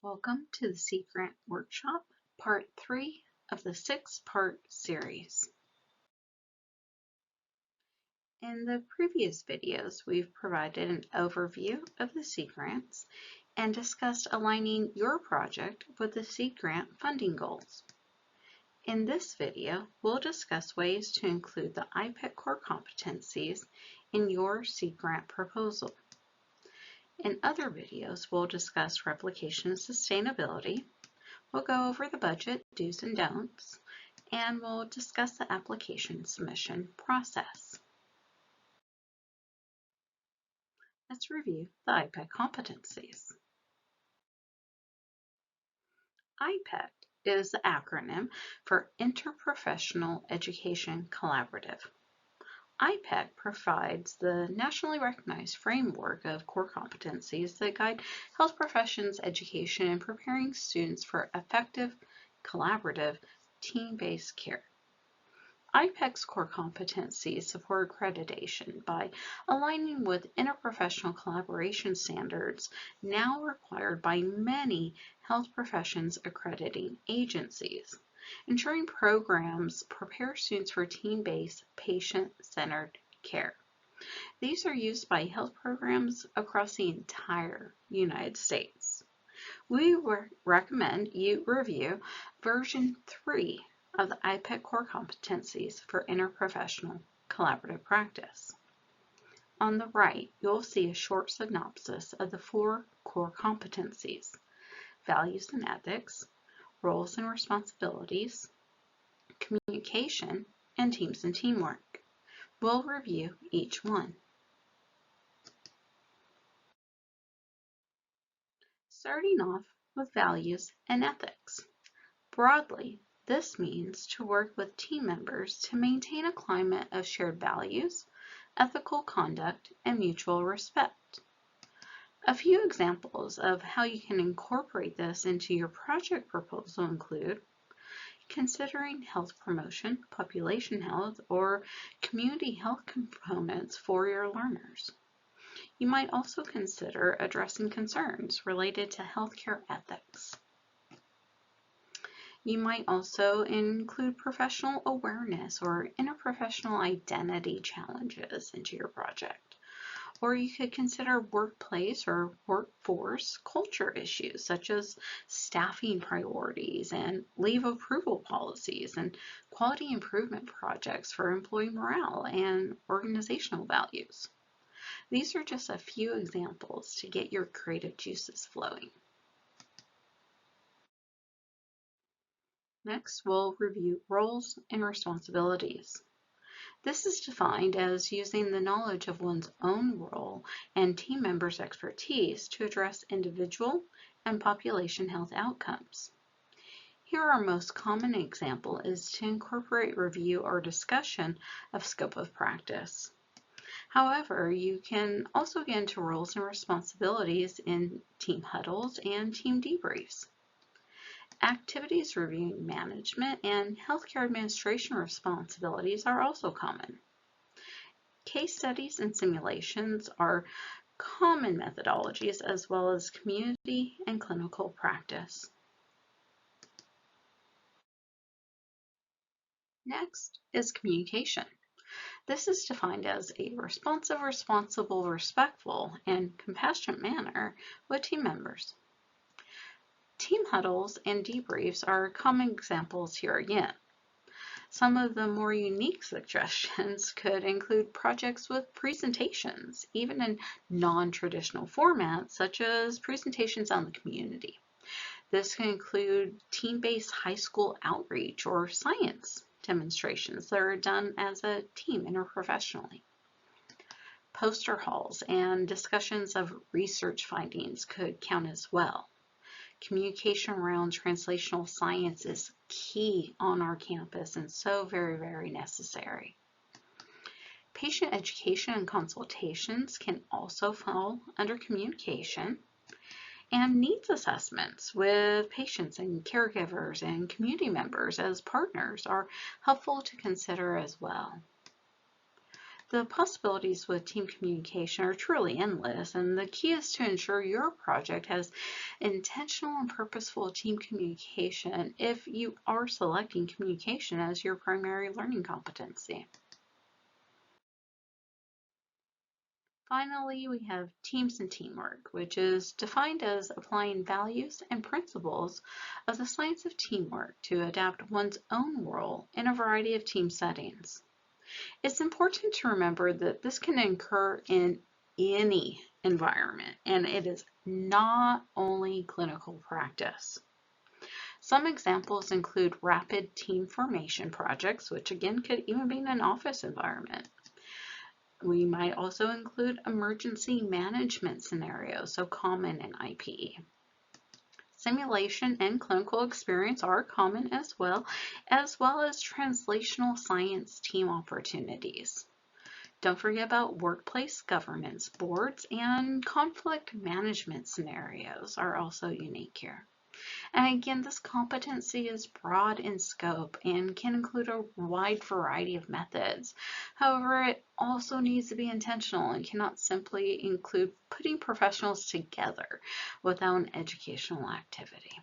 Welcome to the Sea Grant Workshop, Part 3 of the 6-part series. In the previous videos, we've provided an overview of the Sea Grants and discussed aligning your project with the Sea Grant funding goals. In this video, we'll discuss ways to include the IEPA core competencies in your Sea Grant proposal. In other videos, we'll discuss replication and sustainability. We'll go over the budget do's and don'ts, and we'll discuss the application submission process. Let's review the IEPA competencies. IEPA is the acronym for Interprofessional Education Collaborative. IEPA provides the nationally recognized framework of core competencies that guide health professions education and preparing students for effective, collaborative, team-based care. IEPA's core competencies support accreditation by aligning with interprofessional collaboration standards now required by many health professions accrediting agencies, ensuring programs prepare students for team-based, patient-centered care. These are used by health programs across the entire United States. We recommend you review version 3 of the IEPA core competencies for interprofessional collaborative practice. On the right, you'll see a short synopsis of the 4 core competencies: values and ethics, roles and responsibilities, communication, and teams and teamwork. We'll review each one. Starting off with values and ethics. Broadly, this means to work with team members to maintain a climate of shared values, ethical conduct, and mutual respect. A few examples of how you can incorporate this into your project proposal include considering health promotion, population health, or community health components for your learners. You might also consider addressing concerns related to healthcare ethics. You might also include professional awareness or interprofessional identity challenges into your project. Or you could consider workplace or workforce culture issues such as staffing priorities and leave approval policies and quality improvement projects for employee morale and organizational values. These are just a few examples to get your creative juices flowing. Next, we'll review roles and responsibilities. This is defined as using the knowledge of one's own role and team members' expertise to address individual and population health outcomes. Here, our most common example is to incorporate review or discussion of scope of practice. However, you can also get into roles and responsibilities in team huddles and team debriefs. Activities reviewing management and healthcare administration responsibilities are also common. Case studies and simulations are common methodologies as well as community and clinical practice. Next is communication. This is defined as a responsive, responsible, respectful, and compassionate manner with team members. Team huddles and debriefs are common examples here again. Some of the more unique suggestions could include projects with presentations, even in non-traditional formats such as presentations on the community. This can include team-based high school outreach or science demonstrations that are done as a team interprofessionally. Poster halls and discussions of research findings could count as well. Communication around translational science is key on our campus and so very, very necessary. Patient education and consultations can also fall under communication, and needs assessments with patients and caregivers and community members as partners are helpful to consider as well. The possibilities with team communication are truly endless, and the key is to ensure your project has intentional and purposeful team communication if you are selecting communication as your primary learning competency. Finally, we have teams and teamwork, which is defined as applying values and principles of the science of teamwork to adapt one's own role in a variety of team settings. It's important to remember that this can occur in any environment, and it is not only clinical practice. Some examples include rapid team formation projects, which again could even be in an office environment. We might also include emergency management scenarios, so common in IPE. Simulation and clinical experience are common as well as translational science team opportunities. Don't forget about workplace governance boards, and conflict management scenarios are also unique here. And again, this competency is broad in scope and can include a wide variety of methods. However, it also needs to be intentional and cannot simply include putting professionals together without an educational activity.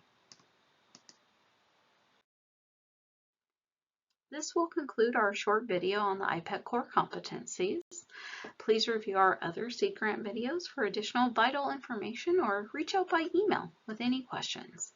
This will conclude our short video on the IPEC core competencies. Please review our other seed grant videos for additional vital information or reach out by email with any questions.